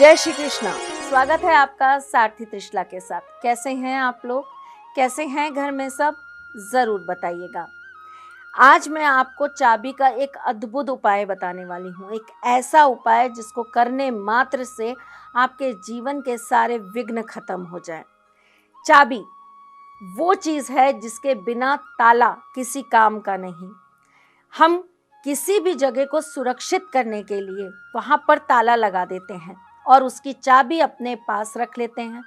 जय श्री कृष्णा। स्वागत है आपका सारथी त्रिशला के साथ। कैसे हैं आप लोग? कैसे हैं घर में सब? ज़रूर बताइएगा। आज मैं आपको चाबी का एक अद्भुत उपाय बताने वाली हूँ। एक ऐसा उपाय जिसको करने मात्र से आपके जीवन के सारे विघ्न खत्म हो जाए। चाबी वो चीज़ है जिसके बिना ताला किसी काम का नहीं। हम किसी भी जगह को सुरक्षित करने के लिए वहाँ पर ताला लगा देते हैं और उसकी चाबी अपने पास रख लेते हैं।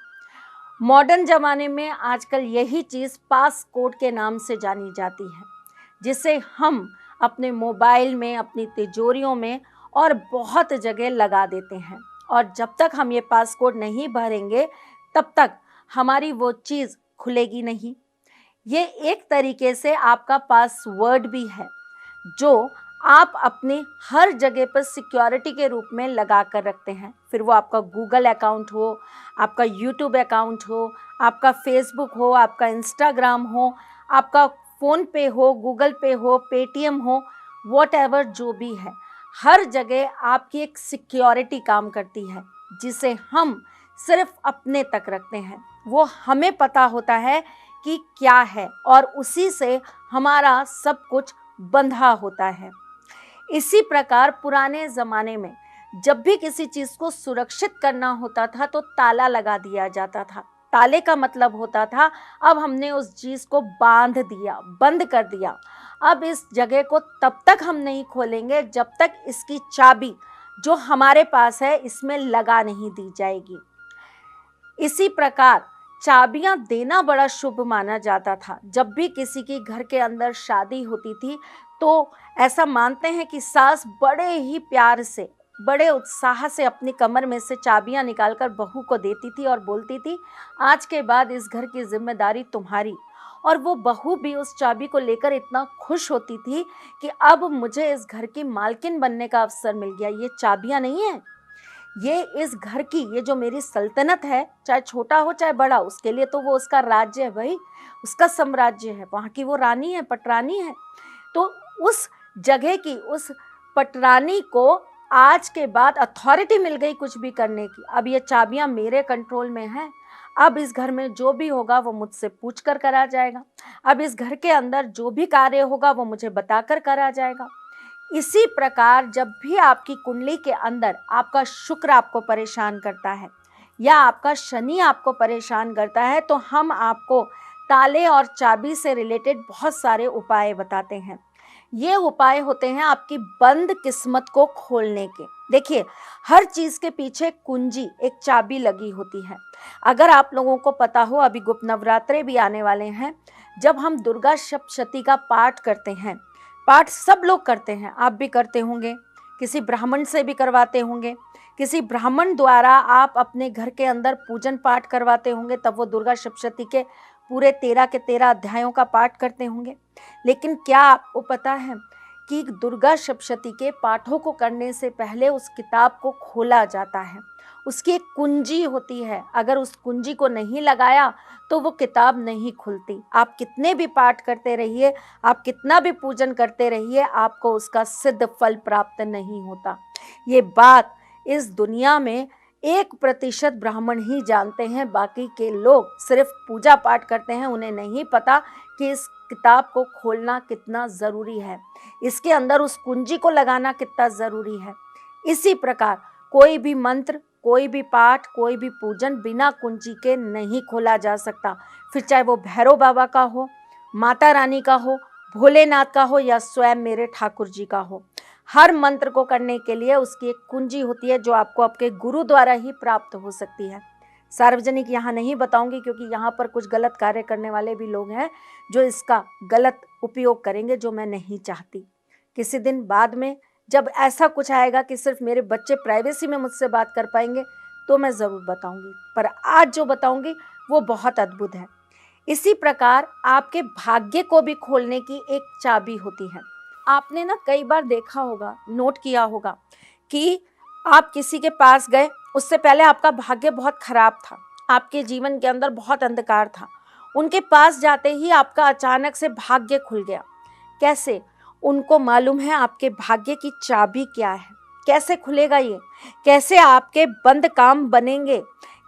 मॉडर्न ज़माने में आजकल यही चीज़ पासकोड के नाम से जानी जाती है, जिसे हम अपने मोबाइल में, अपनी तिजोरियों में और बहुत जगह लगा देते हैं। और जब तक हम ये पासकोड नहीं भरेंगे तब तक हमारी वो चीज़ खुलेगी नहीं। ये एक तरीके से आपका पासवर्ड भी है जो आप अपनी हर जगह पर सिक्योरिटी के रूप में लगा कर रखते हैं। फिर वो आपका गूगल अकाउंट हो, आपका यूट्यूब अकाउंट हो, आपका फेसबुक हो, आपका इंस्टाग्राम हो, आपका फ़ोन पे हो, गूगल पे हो, पेटीएम हो, व्हाटएवर जो भी है, हर जगह आपकी एक सिक्योरिटी काम करती है जिसे हम सिर्फ अपने तक रखते हैं। वो हमें पता होता है कि क्या है और उसी से हमारा सब कुछ बंधा होता है। इसी प्रकार पुराने ज़माने में जब भी किसी चीज़ को सुरक्षित करना होता था तो ताला लगा दिया जाता था। ताले का मतलब होता था अब हमने उस चीज़ को बांध दिया, बंद कर दिया। अब इस जगह को तब तक हम नहीं खोलेंगे जब तक इसकी चाबी जो हमारे पास है इसमें लगा नहीं दी जाएगी। इसी प्रकार चाबियां देना बड़ा शुभ माना जाता था। जब भी किसी की घर के अंदर शादी होती थी तो ऐसा मानते हैं कि सास बड़े ही प्यार से, बड़े उत्साह से अपनी कमर में से चाबियां निकालकर बहू को देती थी और बोलती थी, आज के बाद इस घर की जिम्मेदारी तुम्हारी। और वो बहू भी उस चाबी को लेकर इतना खुश होती थी कि अब मुझे इस घर की मालकिन बनने का अवसर मिल गया। ये चाबियां नहीं है, ये इस घर की, ये जो मेरी सल्तनत है, चाहे छोटा हो चाहे बड़ा, उसके लिए तो वो उसका राज्य है भाई, उसका साम्राज्य है, वहाँ की वो रानी है, पटरानी है। तो उस जगह की, उस पटरानी को आज के बाद अथॉरिटी मिल गई कुछ भी करने की। अब ये चाबियां मेरे कंट्रोल में हैं। अब इस घर में जो भी होगा वो मुझसे पूछ कर करा जाएगा। अब इस घर के अंदर जो भी कार्य होगा वो मुझे बताकर करा जाएगा। इसी प्रकार जब भी आपकी कुंडली के अंदर आपका शुक्र आपको परेशान करता है या आपका शनि आपको परेशान करता है तो हम आपको ताले और चाबी से रिलेटेड बहुत सारे उपाय बताते हैं। ये उपाय होते हैं आपकी बंद किस्मत को खोलने के। देखिए, हर चीज़ के पीछे कुंजी, एक चाबी लगी होती है। अगर आप लोगों को पता हो, अभी गुप्त नवरात्रे भी आने वाले हैं। जब हम दुर्गा सप्तशती का पाठ करते हैं, पाठ सब लोग करते हैं, आप भी करते होंगे, किसी ब्राह्मण से भी करवाते होंगे, किसी ब्राह्मण द्वारा आप अपने घर के अंदर पूजन पाठ करवाते होंगे, तब वो दुर्गा सप्तशती के पूरे 13 के 13 अध्यायों का पाठ करते होंगे। लेकिन क्या आपको पता है कि दुर्गा सप्तशती के पाठों को करने से पहले उस किताब को खोला जाता है। उसकी एक कुंजी होती है, अगर उस कुंजी को नहीं लगाया तो वो किताब नहीं खुलती। आप कितने भी पाठ करते रहिए, आप कितना भी पूजन करते रहिए, आपको उसका सिद्ध फल प्राप्त नहीं होता। ये बात इस दुनिया में 1% ब्राह्मण ही जानते हैं। बाकी के लोग सिर्फ पूजा पाठ करते हैं, उन्हें नहीं पता कि इस किताब को खोलना कितना ज़रूरी है, इसके अंदर उस कुंजी को लगाना कितना ज़रूरी है। इसी प्रकार कोई भी मंत्र, कोई भी पाठ, कोई भी पूजन बिना कुंजी के नहीं खोला जा सकता। फिर चाहे वो भैरव बाबा का हो, माता रानी का हो, भोलेनाथ का हो या स्वयं मेरे ठाकुर जी का हो। हर मंत्र को करने के लिए उसकी एक कुंजी होती है जो आपको आपके गुरु द्वारा ही प्राप्त हो सकती है। सार्वजनिक यहाँ नहीं बताऊंगी क्योंकि यहाँ पर कुछ गलत कार्य करने वाले भी लोग हैं जो इसका गलत उपयोग करेंगे, जो मैं नहीं चाहती। किसी दिन बाद में जब ऐसा कुछ आएगा कि सिर्फ मेरे बच्चे प्राइवेसी में मुझसे बात कर पाएंगे तो मैं ज़रूर बताऊंगी, पर आज जो बताऊंगी वो बहुत अद्भुत है। इसी प्रकार आपके भाग्य को भी खोलने की एक चाबी होती है। आपने ना कई बार देखा होगा, नोट किया होगा कि आप किसी के पास गए, उससे पहले आपका भाग्य बहुत खराब था, आपके जीवन के अंदर बहुत अंधकार था। उनके पास जाते ही आपका अचानक से भाग्य खुल गया। कैसे? उनको मालूम है आपके भाग्य की चाबी क्या है। कैसे खुलेगा ये, कैसे आपके बंद काम बनेंगे,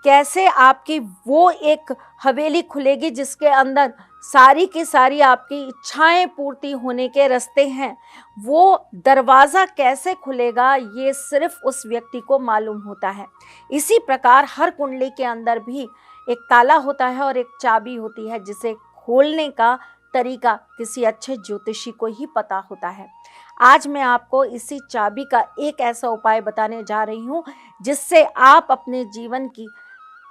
कैसे आपकी वो एक हवेली खुलेगी जिसके अंदर सारी की सारी आपकी इच्छाएं पूर्ति होने के रास्ते हैं, वो दरवाज़ा कैसे खुलेगा ये सिर्फ उस व्यक्ति को मालूम होता है। इसी प्रकार हर कुंडली के अंदर भी एक ताला होता है और एक चाबी होती है, जिसे खोलने का तरीका किसी अच्छे ज्योतिषी को ही पता होता है। आज मैं आपको इसी चाबी का एक ऐसा उपाय बताने जा रही हूँ जिससे आप अपने जीवन की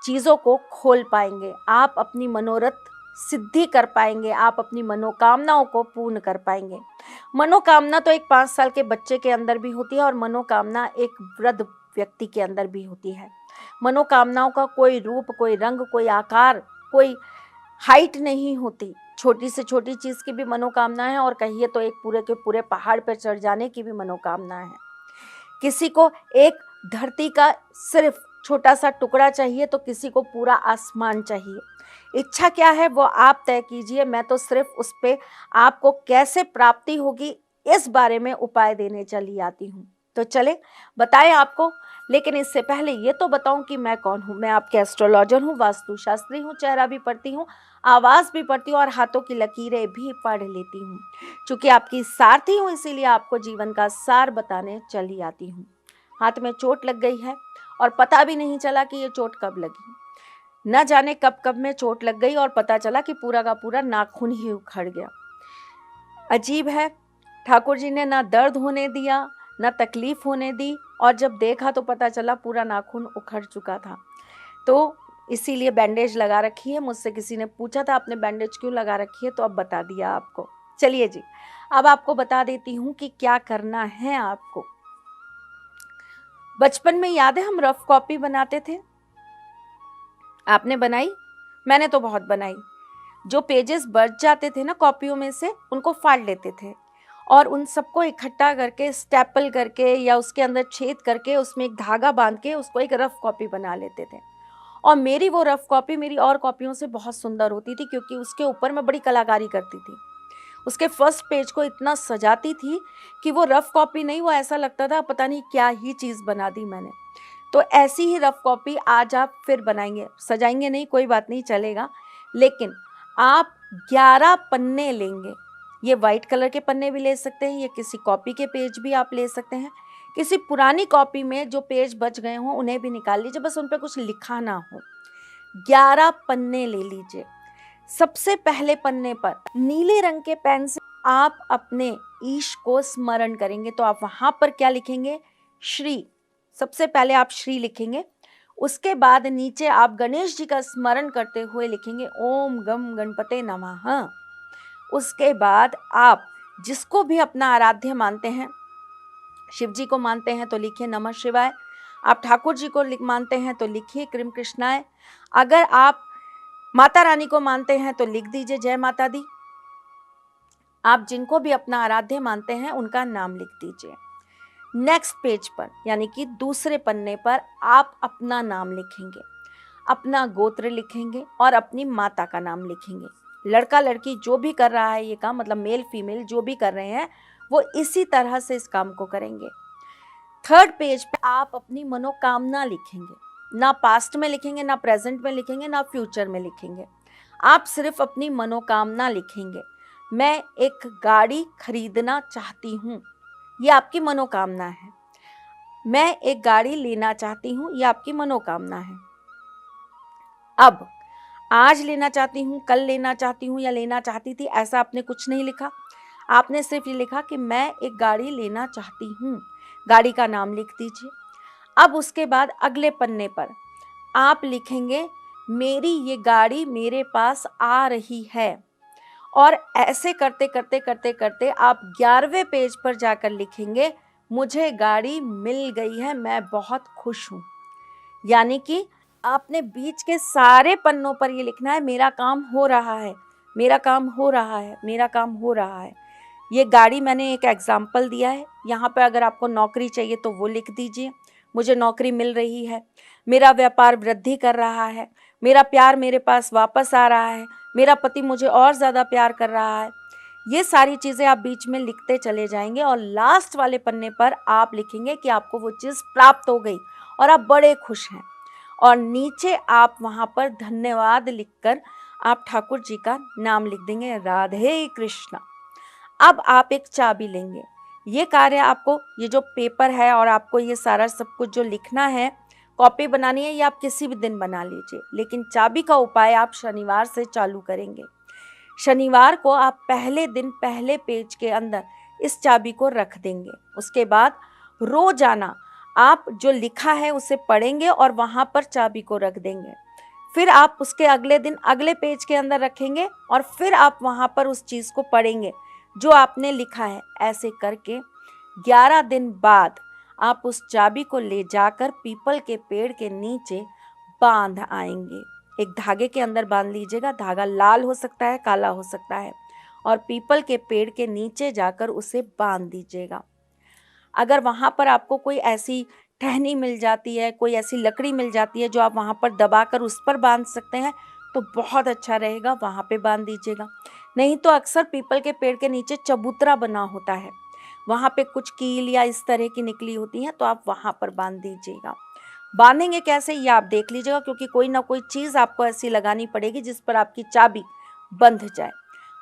चीज़ों को खोल पाएंगे, आप अपनी मनोरथ सिद्धि कर पाएंगे, आप अपनी मनोकामनाओं को पूर्ण कर पाएंगे। मनोकामना तो एक 5 साल के बच्चे के अंदर भी होती है और मनोकामना एक वृद्ध व्यक्ति के अंदर भी होती है। मनोकामनाओं का कोई रूप, कोई रंग, कोई आकार, कोई हाइट नहीं होती। छोटी से छोटी चीज़ की भी मनोकामना है और कहिए तो एक पूरे के पूरे पहाड़ पर चढ़ जाने की भी मनोकामना है। किसी को एक धरती का सिर्फ छोटा सा टुकड़ा चाहिए तो किसी को पूरा आसमान चाहिए। इच्छा क्या है वो आप तय कीजिए, मैं तो सिर्फ उस पे आपको कैसे प्राप्ति होगी इस बारे में उपाय देने चली आती हूँ। तो चले बताएं आपको, लेकिन इससे पहले ये तो बताऊं कि मैं कौन हूँ। मैं आपके एस्ट्रोलॉजर हूँ, वास्तुशास्त्री हूँ, चेहरा भी पढ़ती हूँ, आवाज़ भी पढ़ती हूँ और हाथों की लकीरें भी पढ़ लेती हूँ। चूँकि आपकी सारथी हूँ इसीलिए आपको जीवन का सार बताने चली आती हूँ। हाथ में चोट लग गई है और पता भी नहीं चला कि ये चोट कब लगी। न जाने कब कब में चोट लग गई और पता चला कि पूरा का पूरा नाखून ही उखड़ गया। अजीब है, ठाकुर जी ने ना दर्द होने दिया ना तकलीफ होने दी और जब देखा तो पता चला पूरा नाखून उखड़ चुका था। तो इसीलिए बैंडेज लगा रखी है। मुझसे किसी ने पूछा था आपने बैंडेज क्यों लगा रखी है, तो अब बता दिया आपको। चलिए जी, अब आपको बता देती हूँ कि क्या करना है आपको। बचपन में याद है हम रफ कॉपी बनाते थे, आपने बनाई? मैंने तो बहुत बनाई। जो पेजेस बच जाते थे ना कॉपियों में से, उनको फाड़ लेते थे और उन सबको इकट्ठा करके स्टेपल करके या उसके अंदर छेद करके उसमें एक धागा बांध के उसको एक रफ कॉपी बना लेते थे। और मेरी वो रफ कॉपी मेरी और कॉपियों से बहुत सुंदर होती थी क्योंकि उसके ऊपर मैं बड़ी कलाकारी करती थी। उसके फर्स्ट पेज को इतना सजाती थी कि वो रफ कॉपी नहीं, वो ऐसा लगता था पता नहीं क्या ही चीज़ बना दी मैंने। तो ऐसी ही रफ कॉपी आज आप फिर बनाएंगे, सजाएंगे नहीं कोई बात नहीं चलेगा, लेकिन आप 11 पन्ने लेंगे। ये वाइट कलर के पन्ने भी ले सकते हैं, ये किसी कॉपी के पेज भी आप ले सकते हैं। किसी पुरानी कॉपी में जो पेज बच गए हों उन्हें भी निकाल लीजिए, बस उन पर कुछ लिखा ना हो। 11 पन्ने ले लीजिए। सबसे पहले पन्ने पर नीले रंग के पेन से आप अपने ईश को स्मरण करेंगे। तो आप वहाँ पर क्या लिखेंगे? श्री। सबसे पहले आप श्री लिखेंगे। उसके बाद नीचे आप गणेश जी का स्मरण करते हुए लिखेंगे ओम गम गणपते नमः। उसके बाद आप जिसको भी अपना आराध्य मानते हैं, शिव जी को मानते हैं तो लिखिए नमः शिवाय, आप ठाकुर जी को मानते हैं तो लिखिए क्रीम कृष्णाय, अगर आप माता रानी को मानते हैं तो लिख दीजिए जय माता दी। आप जिनको भी अपना आराध्य मानते हैं उनका नाम लिख दीजिए। नेक्स्ट पेज पर यानी कि दूसरे पन्ने पर आप अपना नाम लिखेंगे, अपना गोत्र लिखेंगे और अपनी माता का नाम लिखेंगे। लड़का लड़की जो भी कर रहा है ये काम, मतलब मेल फीमेल जो भी कर रहे हैं वो इसी तरह से इस काम को करेंगे। थर्ड पेज पे आप अपनी मनोकामना लिखेंगे। ना पास्ट में लिखेंगे, ना प्रेजेंट में लिखेंगे, ना फ्यूचर में लिखेंगे। आप सिर्फ अपनी मनोकामना लिखेंगे। मैं एक गाड़ी खरीदना चाहती हूँ, ये आपकी मनोकामना है। मैं एक गाड़ी लेना चाहती हूँ, ये आपकी मनोकामना है। अब आज लेना चाहती हूँ, कल लेना चाहती हूँ या लेना चाहती थी, ऐसा आपने कुछ नहीं लिखा। आपने सिर्फ ये लिखा कि मैं एक गाड़ी लेना चाहती हूँ। गाड़ी का नाम लिख दीजिए। अब उसके बाद अगले पन्ने पर आप लिखेंगे मेरी ये गाड़ी मेरे पास आ रही है। और ऐसे करते करते करते करते आप 11वें पेज पर जाकर लिखेंगे मुझे गाड़ी मिल गई है, मैं बहुत खुश हूँ। यानी कि आपने बीच के सारे पन्नों पर ये लिखना है मेरा काम हो रहा है, मेरा काम हो रहा है, मेरा काम हो रहा है। ये गाड़ी मैंने एक एग्जाम्पल दिया है। यहाँ पे अगर आपको नौकरी चाहिए तो वो लिख दीजिए, मुझे नौकरी मिल रही है, मेरा व्यापार वृद्धि कर रहा है, मेरा प्यार मेरे पास वापस आ रहा है, मेरा पति मुझे और ज़्यादा प्यार कर रहा है। ये सारी चीज़ें आप बीच में लिखते चले जाएंगे और लास्ट वाले पन्ने पर आप लिखेंगे कि आपको वो चीज़ प्राप्त हो गई और आप बड़े खुश हैं। और नीचे आप वहाँ पर धन्यवाद लिखकर आप ठाकुर जी का नाम लिख देंगे, राधे कृष्णा। अब आप एक चाबी लेंगे। ये कार्य आपको, ये जो पेपर है और आपको ये सारा सब कुछ जो लिखना है, कॉपी बनानी है, ये आप किसी भी दिन बना लीजिए, लेकिन चाबी का उपाय आप शनिवार से चालू करेंगे। शनिवार को आप पहले दिन पहले पेज के अंदर इस चाबी को रख देंगे। उसके बाद रोजाना आप जो लिखा है उसे पढ़ेंगे और वहाँ पर चाबी को रख देंगे। फिर आप उसके अगले दिन अगले पेज के अंदर रखेंगे और फिर आप वहाँ पर उस चीज़ को पढ़ेंगे जो आपने लिखा है। ऐसे करके 11 दिन बाद आप उस चाबी को ले जाकर पीपल के पेड़ के नीचे बांध आएंगे। एक धागे के अंदर बांध लीजिएगा। धागा लाल हो सकता है, काला हो सकता है, और पीपल के पेड़ के नीचे जाकर उसे बांध दीजिएगा। अगर वहाँ पर आपको कोई ऐसी टहनी मिल जाती है, कोई ऐसी लकड़ी मिल जाती है जो आप वहाँ पर दबाकर उस पर बांध सकते हैं तो बहुत अच्छा रहेगा, वहाँ पे बांध दीजिएगा। नहीं तो अक्सर पीपल के पेड़ के नीचे चबूतरा बना होता है, वहाँ पे कुछ कील या इस तरह की निकली होती हैं, तो आप वहाँ पर बांध दीजिएगा। बांधेंगे कैसे ये आप देख लीजिएगा, क्योंकि कोई ना कोई चीज़ आपको ऐसी लगानी पड़ेगी जिस पर आपकी चाबी बंध जाए।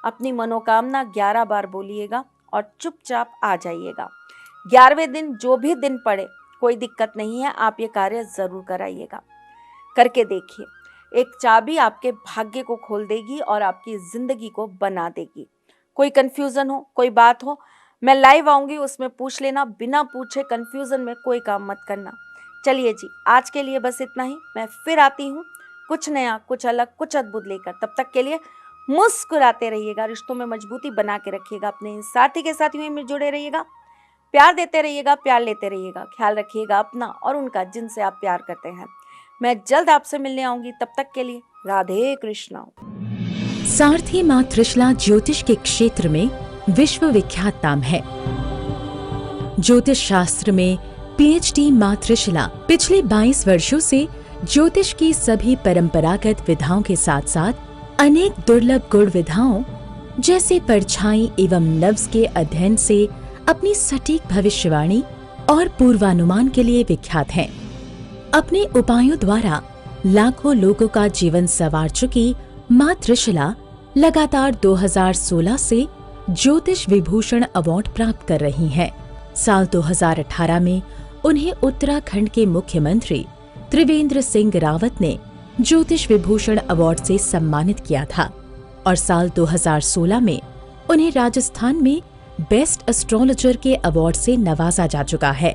अपनी मनोकामना 11 बार बोलिएगा और चुपचाप आ जाइएगा। 11वें दिन जो भी दिन पड़े कोई दिक्कत नहीं है, आप ये कार्य ज़रूर कराइएगा। करके देखिए, एक चाबी आपके भाग्य को खोल देगी और आपकी ज़िंदगी को बना देगी। कोई कन्फ्यूज़न हो, कोई बात हो, मैं लाइव आऊँगी, उसमें पूछ लेना। बिना पूछे कन्फ्यूज़न में कोई काम मत करना। चलिए जी, आज के लिए बस इतना ही। मैं फिर आती हूँ कुछ नया, कुछ अलग, कुछ अद्भुत लेकर। तब तक के लिए मुस्कुराते रहिएगा, रिश्तों में मजबूती बना के रखिएगा, अपने साथी के साथ यूं में जुड़े रहिएगा, प्यार देते रहिएगा, प्यार लेते रहिएगा। ख्याल रखिएगा अपना और उनका जिनसे आप प्यार करते हैं। मैं जल्द आपसे मिलने आऊंगी, तब तक के लिए राधे कृष्णा। सारथी मां त्रिशला ज्योतिष के क्षेत्र में विश्व विख्यात नाम है। ज्योतिष शास्त्र में पीएचडी मां त्रिशला पिछले 22 वर्षों से ज्योतिष की सभी परंपरागत विधाओं के साथ साथ अनेक दुर्लभ गुण विधाओं जैसे परछाई एवं नव्स के अध्ययन से अपनी सटीक भविष्यवाणी और पूर्वानुमान के लिए विख्यात हैं। अपने उपायों द्वारा लाखों लोगों का जीवन संवार चुकी मां त्रिशला लगातार 2016 से ज्योतिष विभूषण अवार्ड प्राप्त कर रही हैं। साल 2018 में उन्हें उत्तराखंड के मुख्यमंत्री त्रिवेंद्र सिंह रावत ने ज्योतिष विभूषण अवार्ड से सम्मानित किया था और साल 2016 में उन्हें राजस्थान में बेस्ट एस्ट्रोलॉजर के अवार्ड से नवाजा जा चुका है।